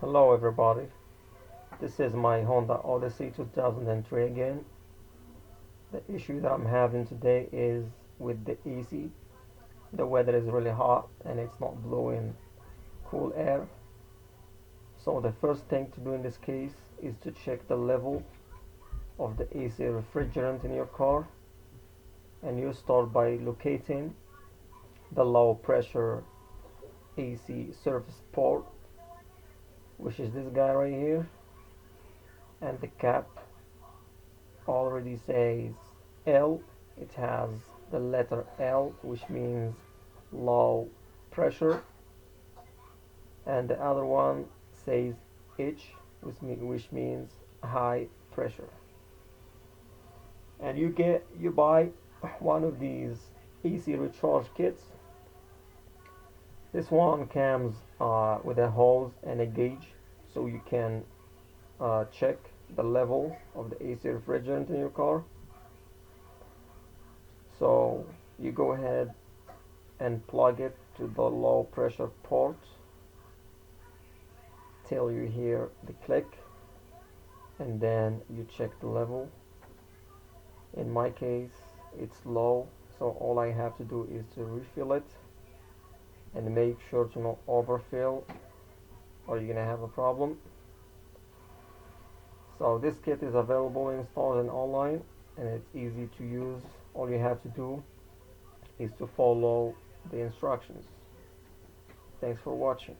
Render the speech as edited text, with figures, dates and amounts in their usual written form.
Hello everybody, this is my Honda Odyssey 2003 again. The issue that I'm having today is with the AC. The weather is really hot and it's not blowing cool air. So the first thing to do in this case is to check the level of the AC refrigerant in your car, and you start by locating the low pressure AC surface port, which is this guy right here, and the cap already says L. It has the letter L, which means low pressure, and the other one says H, which means high pressure. And you buy one of these AC recharge kits. This one comes with a hose and a gauge, so you can check the level of the AC refrigerant in your car. So you go ahead and plug it to the low pressure port till you hear the click, and then you check the level. In my case it's low, so all I have to do is to refill it and make sure to not overfill or you're gonna have a problem. So this kit is available installed and online, and it's easy to use. All you have to do is to follow the instructions. Thanks for watching.